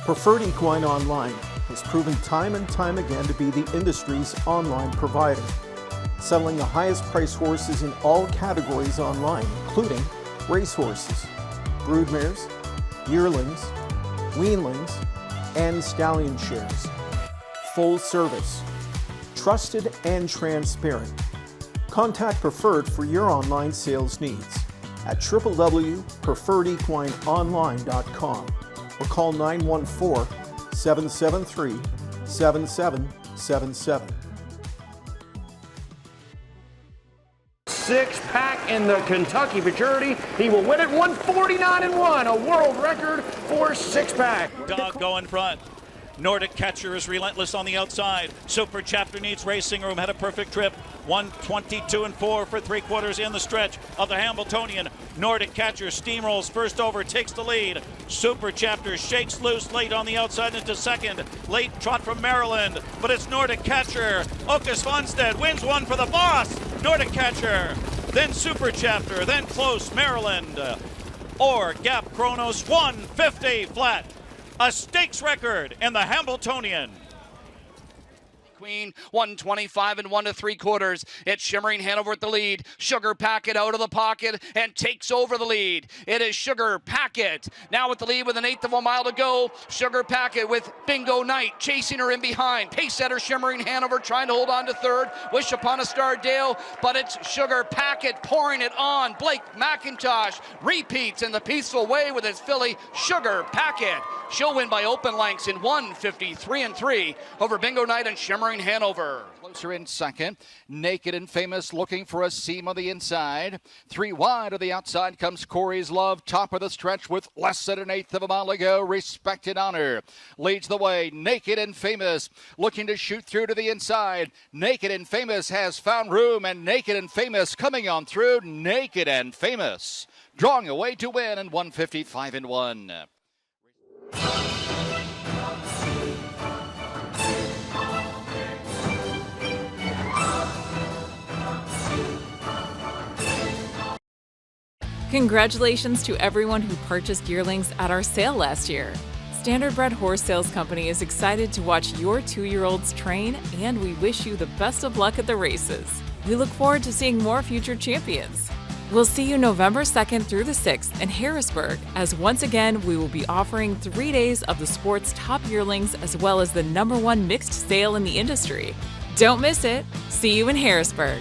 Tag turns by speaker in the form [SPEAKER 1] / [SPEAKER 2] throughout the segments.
[SPEAKER 1] Preferred Equine Online has proven time and time again to be the industry's online provider, selling the highest priced horses in all categories online, including racehorses, broodmares, yearlings, weanlings, and stallion shares. Full service, trusted and transparent. Contact Preferred for your online sales needs at www.preferredequineonline.com or call 914-773-7777.
[SPEAKER 2] Six-pack in the Kentucky Futurity. He will win it 149-1, a world record for six-pack.
[SPEAKER 3] Dog go in front. Nordic Catcher is relentless on the outside. Super Chapter needs racing room, had a perfect trip. 122-4 for 3/4 in the stretch of the Hambletonian. Nordic Catcher steamrolls first over, takes the lead. Super Chapter shakes loose late on the outside into second. Late trot from Maryland, but it's Nordic Catcher. Ake Svanstedt wins one for the boss. Nordic Catcher, then Super Chapter, then close Maryland. Or Gap Chronos 150 flat. A stakes record in the Hambletonian.
[SPEAKER 4] Queen 125 1 3/4. It's Shimmering Hanover at the lead. Sugar Packet out of the pocket and takes over the lead. It is Sugar Packet now with the lead with 1/8 of a mile to go. Sugar Packet with Bingo Knight chasing her in behind. Pace setter Shimmering Hanover trying to hold on to third. Wish Upon a Star Dale, but it's Sugar Packet pouring it on. Blake McIntosh repeats in the peaceful way with his filly Sugar Packet. She'll win by open lengths in 153-3 over Bingo Knight and Shimmering Hanover. Closer in second. Naked and Famous looking for a seam on the inside. 3 wide of the outside comes Corey's Love. Top of the stretch with less than 1/8 of a mile to go. Respected Honor leads the way. Naked and Famous looking to shoot through to the inside. Naked and Famous has found room, and Naked and Famous coming on through. Naked and Famous drawing away to win in 155-1.
[SPEAKER 5] Congratulations to everyone who purchased yearlings at our sale last year. Standardbred Horse Sales Company is excited to watch your 2-year-olds train, and we wish you the best of luck at the races. We look forward to seeing more future champions. We'll see you November 2nd through the 6th in Harrisburg, as once again we will be offering 3 days of the sport's top yearlings as well as the #1 mixed sale in the industry. Don't miss it. See you in Harrisburg.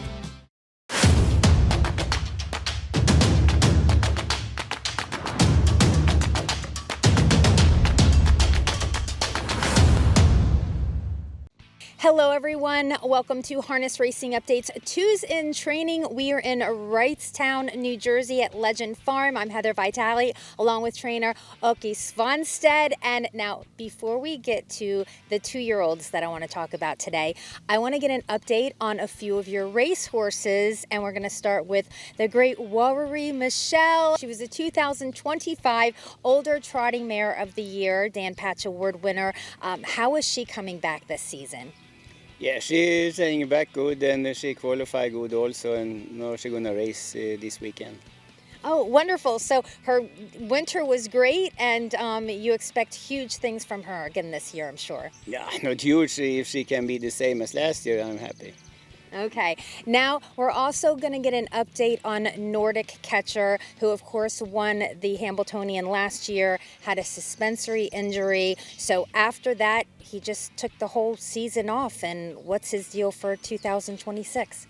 [SPEAKER 6] Hello everyone, welcome to Harness Racing Updates. Two's in training. We are in Wrightstown, New Jersey at Legend Farm. I'm Heather Vitale along with trainer Ake Svanstedt. And now before we get to the 2-year-olds that I want to talk about today, I want to get an update on a few of your race horses. And we're going to start with the great Warrawee Michelle. She was a 2025 Older Trotting Mare of the Year, Dan Patch Award winner. How is she coming back this season?
[SPEAKER 7] Yeah, she's heading back good, and she qualified good also, and now she's going to race this weekend.
[SPEAKER 6] Oh, wonderful. So her winter was great, and you expect huge things from her again this year, I'm sure.
[SPEAKER 7] Yeah, not huge. If she can be the same as last year, I'm happy.
[SPEAKER 6] Okay. Now, we're also going to get an update on Nordic Catcher, who, of course, won the Hambletonian last year, had a suspensory injury. So after that, he just took the whole season off. And what's his deal for 2026?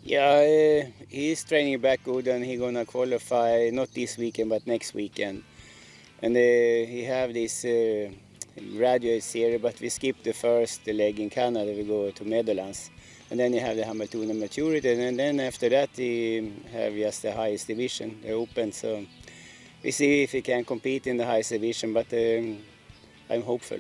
[SPEAKER 7] Yeah, he's training back good, and he's going to qualify not this weekend, but next weekend. And he have this graduate series, but we skipped the first leg in Canada. We go to Netherlands. And then you have the Hambletonian Maturity, and then after that you have just the highest division, the Open. So we see if he can compete in the highest division, but I'm hopeful.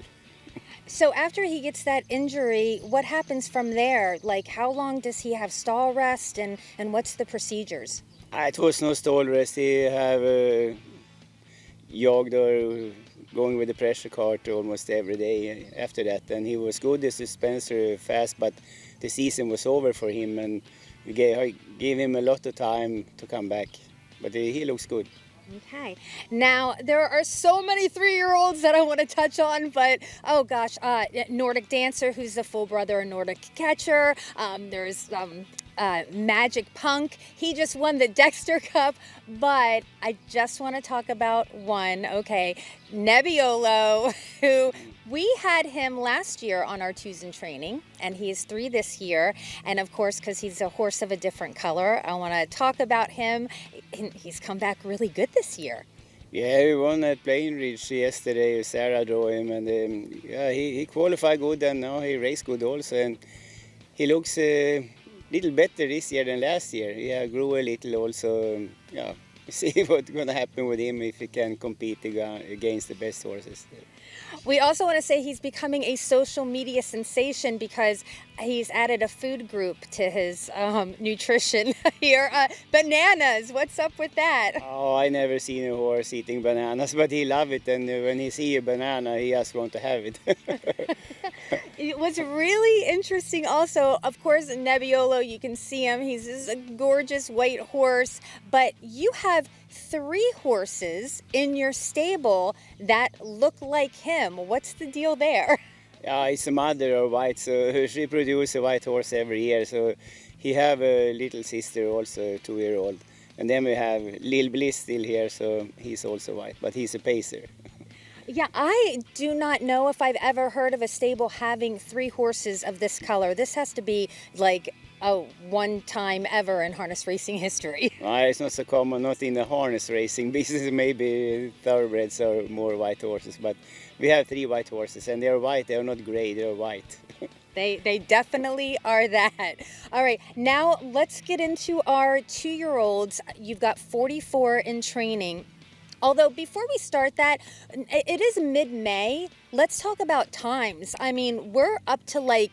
[SPEAKER 6] So after he gets that injury, what happens from there? Like, how long does he have stall rest, and what's the procedures?
[SPEAKER 7] It was no stall rest. He have jogged or going with the pressure cart almost every day after that. And he was good, the suspensor fast, but the season was over for him, and we gave him a lot of time to come back. But he looks good.
[SPEAKER 6] Okay. Now, there are so many 3-year-olds that I want to touch on, but oh gosh, Nordic Dancer, who's the full brother of Nordic Catcher. There's Magic Punk. He just won the Dexter Cup, but I just want to talk about one. Okay, Nebbiolo, who we had him last year on our twos in training, and he is 3 this year. And of course, because he's a horse of a different color, I want to talk about him. He's come back really good this year.
[SPEAKER 7] Yeah, we won at Plunge yesterday. Sarah drove him, and yeah, he qualified good, and now he raced good also. And he looks a little better this year than last year. He grew a little also. Yeah, see what's going to happen with him if he can compete against the best horses.
[SPEAKER 6] We also want to say he's becoming a social media sensation because he's added a food group to his nutrition here. Bananas, what's up with that?
[SPEAKER 7] Oh, I never seen a horse eating bananas, but he loves it, and when he see a banana, he just want to have it.
[SPEAKER 6] It was really interesting also, of course, Nebbiolo, you can see him. He's this gorgeous white horse, but you have 3 horses in your stable that look like him. What's the deal there?
[SPEAKER 7] Yeah, his mother are white, so she produces a white horse every year. So he have a little sister, also a 2-year-old. And then we have Lil Bliss still here, so he's also white, but he's a pacer.
[SPEAKER 6] Yeah, I do not know if I've ever heard of a stable having 3 horses of this color. This has to be like one time ever in harness racing history.
[SPEAKER 7] It's not so common, not in the harness racing business. Maybe thoroughbreds are more white horses, but we have 3 white horses, and they're white. They're not gray. They're white.
[SPEAKER 6] They definitely are that. All right, now let's get into our 2-year-olds. You've got 44 in training. Although before we start that, it is mid-May. Let's talk about times. I mean, we're up to like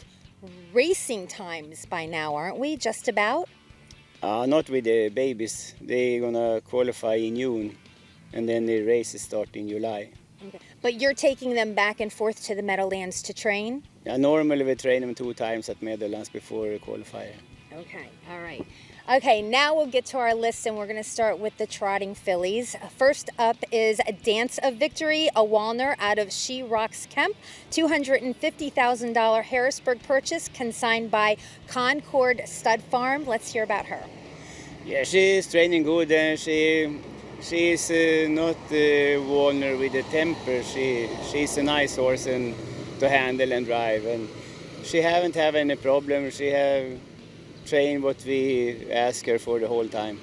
[SPEAKER 6] racing times by now, aren't we? Just about?
[SPEAKER 7] Not with the babies. They're gonna qualify in June, and then the races start in July.
[SPEAKER 6] Okay. But you're taking them back and forth to the Meadowlands to train?
[SPEAKER 7] Yeah, normally we train them 2 times at Meadowlands before the qualifier.
[SPEAKER 6] Okay, all right. Okay, now we'll get to our list, and we're going to start with the trotting fillies. First up is Dance of Victory, a Walner out of She Rocks Kemp, $250,000 Harrisburg purchase consigned by Concord Stud Farm. Let's hear about her.
[SPEAKER 7] Yeah, she's training good, and she's not Walner with the temper. She's a nice horse and to handle and drive, and she haven't had any problem. She have trained what we ask her for the whole time.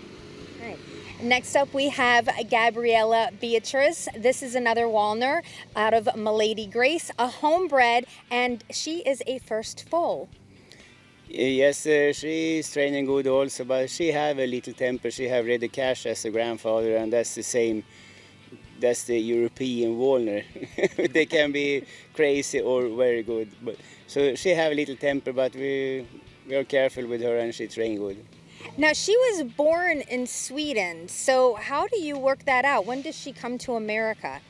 [SPEAKER 6] Right. Next up we have Gabriela Beatriz. This is another Walner out of Milady Grace, a homebred, and she is a first foal.
[SPEAKER 7] Yes, she's training good also, but she have a little temper. She have Reddy Cash as a grandfather, and that's the same. That's the European Walner. They can be crazy or very good, but so she have a little temper, but we are careful with her, and she train good.
[SPEAKER 6] Now, she was born in Sweden, so how do you work that out? When does she come to America?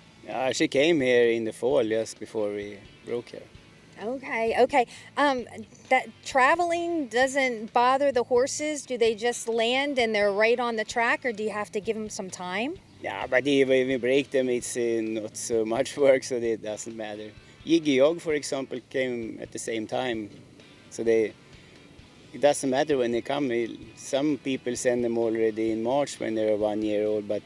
[SPEAKER 7] She came here in the fall, just before we broke her.
[SPEAKER 6] Okay. That traveling doesn't bother the horses? Do they just land and they're right on the track, or do you have to give them some time?
[SPEAKER 7] Yeah, but when we break them, it's not so much work, so it doesn't matter. Yiggy Yog, for example, came at the same time, so it doesn't matter when they come. Some people send them already in March when they're 1 year old, but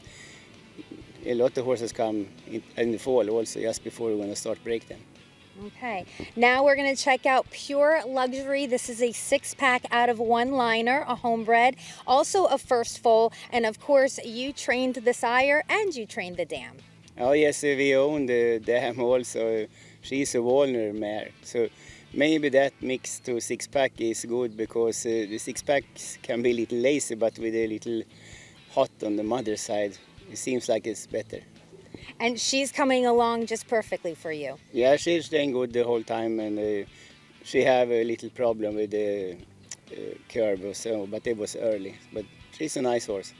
[SPEAKER 7] a lot of horses come in the fall also, just before we're going to start break them.
[SPEAKER 6] Okay, now we're going to check out Pure Luxury. This is a 6-pack out of One Liner, a homebred, also a first foal, and of course you trained the sire and you trained the dam.
[SPEAKER 7] Oh yes, we own the dam also. She's a Walner mare, so maybe that mix to 6-pack is good, because the 6-packs can be a little lazy, but with a little hot on the mother side, it seems like it's better.
[SPEAKER 6] And she's coming along just perfectly for you.
[SPEAKER 7] Yeah, she's staying good the whole time, and she have a little problem with the curve, so, but it was early. But she's a nice horse.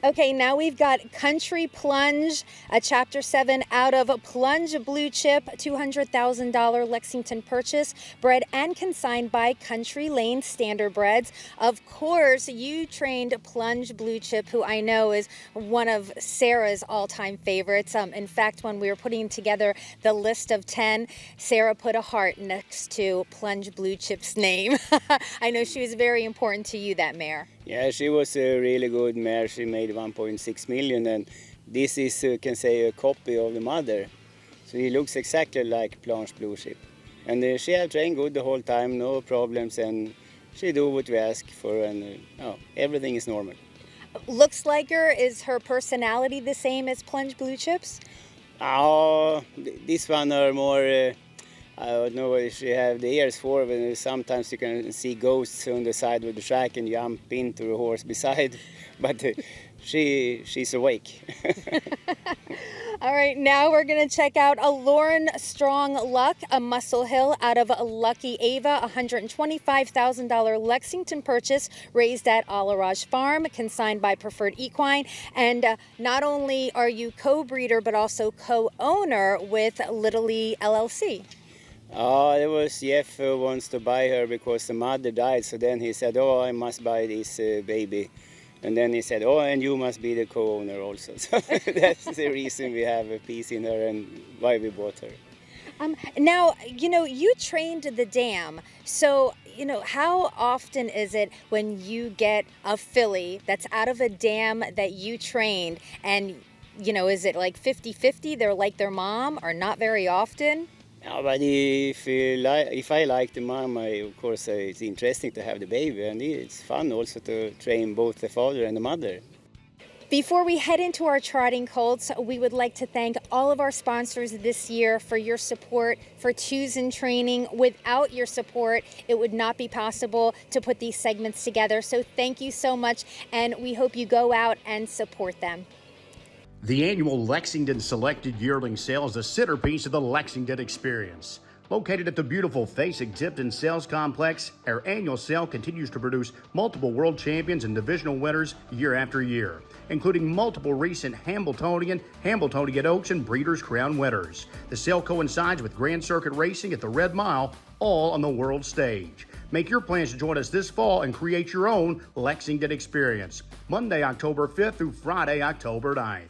[SPEAKER 6] Okay, now we've got Country Plunge, a Chapter 7 out of Plunge Blue Chip, $200,000 Lexington purchase, bred and consigned by Country Lane Standardbreds. Of course, you trained Plunge Blue Chip, who I know is one of Sarah's all-time favorites. In fact, when we were putting together the list of 10, Sarah put a heart next to Plunge Blue Chip's name. I know she was very important to you, that mare.
[SPEAKER 7] Yeah, she was a really good mare. She made 1.6 million, and this is, you can say, a copy of the mother. So he looks exactly like Plunge Blue Chip. And she have trained good the whole time, no problems, and she do what we ask for, and everything is normal.
[SPEAKER 6] Looks like her. Is her personality the same as Plunge Blue Chip's?
[SPEAKER 7] Oh, this one are more, I don't know if she have the ears for, but sometimes you can see ghosts on the side of the track and jump into the horse beside, but she's awake.
[SPEAKER 6] All right, now we're going to check out a Laurensstrongluck, a Muscle Hill out of Lucky Ava, $125,000 Lexington purchase, raised at Alarage Farm, consigned by Preferred Equine. And not only are you co-breeder, but also co-owner with Little Lee LLC.
[SPEAKER 7] Oh, it was Jeff who wants to buy her because the mother died, so then he said, oh, I must buy this baby. And then he said, oh, and you must be the co-owner also. So that's the reason we have a piece in her and why we bought her.
[SPEAKER 6] Now, you trained the dam. So, how often is it when you get a filly that's out of a dam that you trained? And, is it like 50-50? They're like their mom, or not very often?
[SPEAKER 7] No, but if I like the mom, of course it's interesting to have the baby, and it's fun also to train both the father and the mother.
[SPEAKER 6] Before we head into our trotting colts, we would like to thank all of our sponsors this year for your support for Twos in Training. Without your support, it would not be possible to put these segments together. So thank you so much, and we hope you go out and support them.
[SPEAKER 2] The annual Lexington Selected Yearling Sale is the centerpiece of the Lexington experience. Located at the beautiful Face Exhibit and Sales Complex, our annual sale continues to produce multiple world champions and divisional winners year after year, including multiple recent Hambletonian Oaks, and Breeders' Crown winners. The sale coincides with Grand Circuit Racing at the Red Mile, all on the world stage. Make your plans to join us this fall and create your own Lexington experience. Monday, October 5th through Friday, October 9th.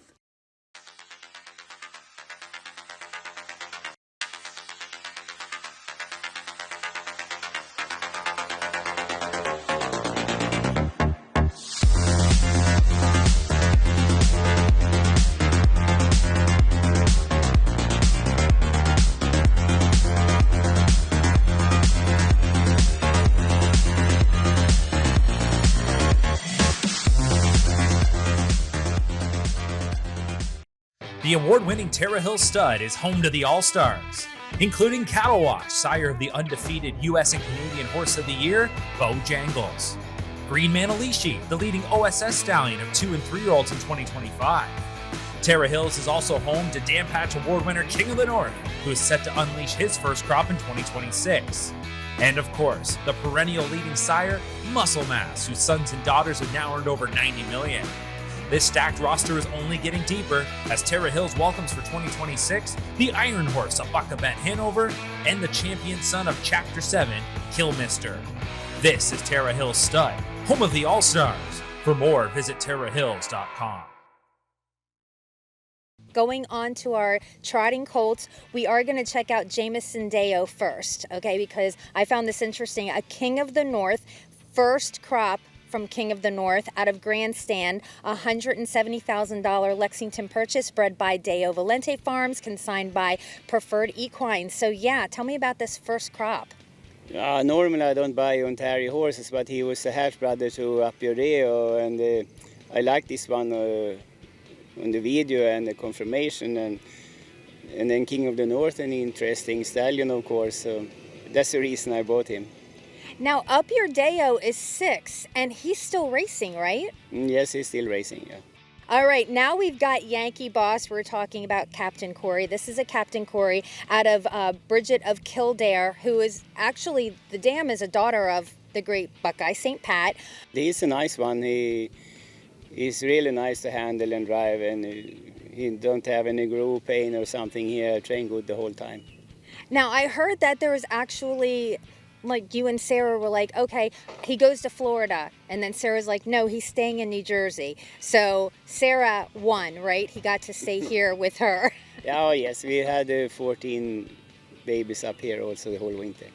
[SPEAKER 8] The award-winning Terra Hill Stud is home to the All-Stars, including Cattle Wash, sire of the undefeated U.S. and Canadian Horse of the Year, Bojangles. Green Manalishi, the leading OSS stallion of 2- and 3-year-olds in 2025. Terra Hills is also home to Dam Patch Award winner King of the North, who is set to unleash his first crop in 2026. And of course, the perennial leading sire, Muscle Mass, whose sons and daughters have now earned over $90 million. This stacked roster is only getting deeper as Terra Hills welcomes for 2026 the Iron Horse of Buckabent Hanover and the champion son of Chapter 7, Killmister. This is Terra Hills Stud, home of the All-Stars. For more, visit terrahills.com.
[SPEAKER 6] Going on to our trotting colts, we are going to check out Jameson Deo first, okay, because I found this interesting. A King of the North, first crop from King of the North out of Grandstand, $170,000 Lexington purchase, bred by Deo Valente Farms, consigned by Preferred Equine. So yeah, tell me about this first crop.
[SPEAKER 7] Normally I don't buy Ontario horses, but he was a half brother to Deo, and I like this one on the video and the confirmation, and then King of the North, an interesting stallion, of course. So that's the reason I bought him.
[SPEAKER 6] Now, Deo is 6, and he's still racing, right?
[SPEAKER 7] Yes, he's still racing, yeah.
[SPEAKER 6] All right, now we've got Yankee Boss. We're talking about Captain Corey. This is a Captain Corey out of Brigit of Kildare, who is actually, the dam is a daughter of the great Buckeye St. Pat.
[SPEAKER 7] He's a nice one. He he's really nice to handle and drive, and he don't have any groove pain or something. He trained good the whole time.
[SPEAKER 6] Now, I heard that there was actually, like, you and Sarah were like, okay, he goes to Florida. And then Sarah's like, no, he's staying in New Jersey. So Sarah won, right? He got to stay here with her.
[SPEAKER 7] Oh, yes, we had 14 babies up here also the whole winter.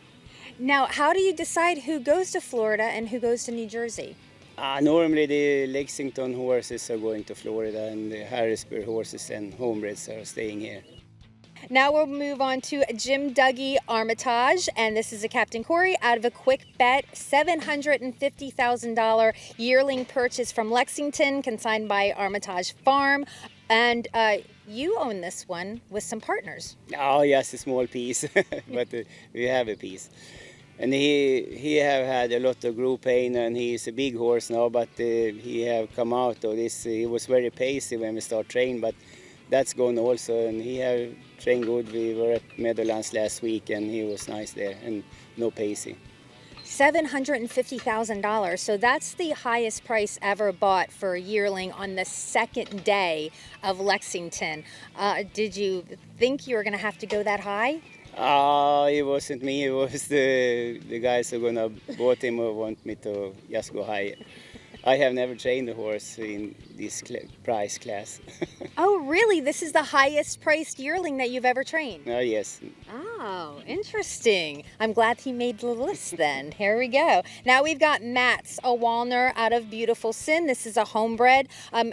[SPEAKER 6] Now, how do you decide who goes to Florida and who goes to New Jersey?
[SPEAKER 7] Normally the Lexington horses are going to Florida, and the Harrisburg horses and homebreds are staying here.
[SPEAKER 6] Now we'll move on to Jim Dougie Armitage, and this is a Captain Corey out of a quick bet, $750,000 yearling purchase from Lexington, consigned by Armitage Farm. And you own this one with some partners.
[SPEAKER 7] Oh, yes, a small piece, but we have a piece. And he have had a lot of groove pain, and he's a big horse now, but he have come out of this. He was very pacey when we start training, but that's gone also, and he have trained good. We were at Meadowlands last week, and he was nice there, and no pacey.
[SPEAKER 6] $750,000, so that's the highest price ever bought for a yearling on the second day of Lexington. Did you think you were going to have to go that high?
[SPEAKER 7] It wasn't me, it was the guys who gonna bought him who want me to just go higher. I have never trained a horse in this price class.
[SPEAKER 6] Oh, really? This is the highest priced yearling that you've ever trained?
[SPEAKER 7] Oh, yes.
[SPEAKER 6] Oh, interesting. I'm glad he made the list then. Here we go. Now we've got Matt's, a Walner out of Beautiful Sin. This is a homebred.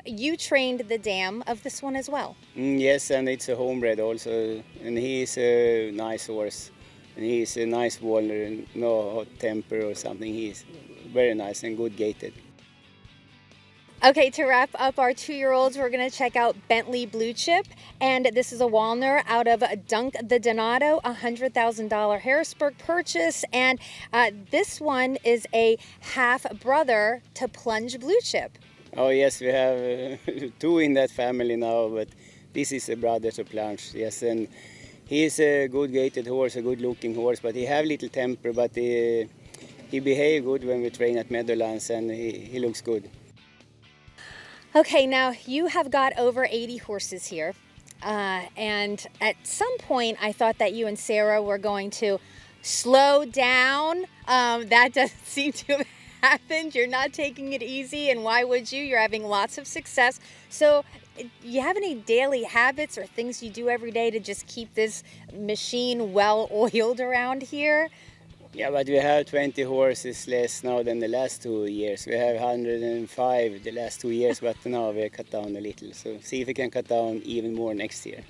[SPEAKER 6] You trained the dam of this one as well?
[SPEAKER 7] Yes, and it's a homebred also. And he's a nice horse. And he's a nice Walner, and no hot temper or something. He's very nice and good gaited.
[SPEAKER 6] Okay, to wrap up our 2-year-olds, we're going to check out Bentley Blue Chip. And this is a Walner out of Dunk the Donato, $100,000 Harrisburg purchase. And this one is a half-brother to Plunge Blue Chip.
[SPEAKER 7] Oh, yes, we have 2 in that family now, but this is a brother to Plunge, yes. And he's a good gaited horse, a good-looking horse, but he have little temper, but he behave good when we train at Meadowlands, and he looks good.
[SPEAKER 6] Okay, now you have got over 80 horses here, and at some point I thought that you and Sarah were going to slow down. That doesn't seem to have happened. You're not taking it easy, and why would you? You're having lots of success. So you have any daily habits or things you do every day to just keep this machine well oiled around here?
[SPEAKER 7] Yeah, but we have 20 horses less now than the last 2 years. We have 105 the last 2 years, but now we cut down a little. So see if we can cut down even more next year.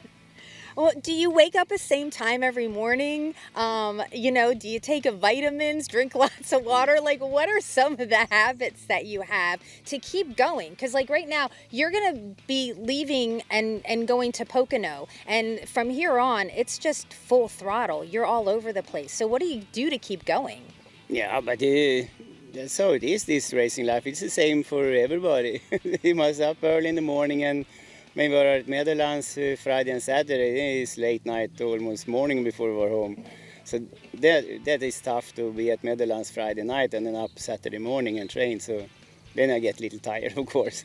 [SPEAKER 6] Well, do you wake up the same time every morning? Do you take vitamins, drink lots of water? Like, what are some of the habits that you have to keep going? Because, like, right now, you're going to be leaving and going to Pocono. And from here on, it's just full throttle. You're all over the place. So what do you do to keep going?
[SPEAKER 7] Yeah, but that's how it is, this racing life. It's the same for everybody. You must up early in the morning, and maybe we're at Meadowlands Friday and Saturday. It's late night, almost morning before we're home. So that is tough to be at Meadowlands Friday night and then up Saturday morning and train. So then I get a little tired, of course.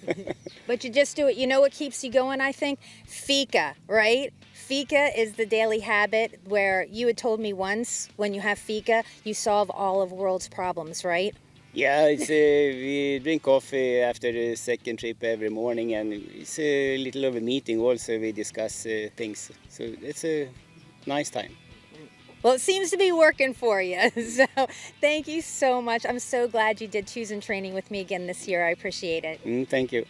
[SPEAKER 6] But you just do it. You know what keeps you going, I think? Fika, right? Fika is the daily habit where you had told me once when you have Fika, you solve all of world's problems, right?
[SPEAKER 7] Yeah, we drink coffee after the second trip every morning, and it's a little of a meeting also. We discuss things, so it's a nice time.
[SPEAKER 6] Well, it seems to be working for you, so thank you so much. I'm so glad you did Choose in Training with me again this year. I appreciate it.
[SPEAKER 7] Thank you.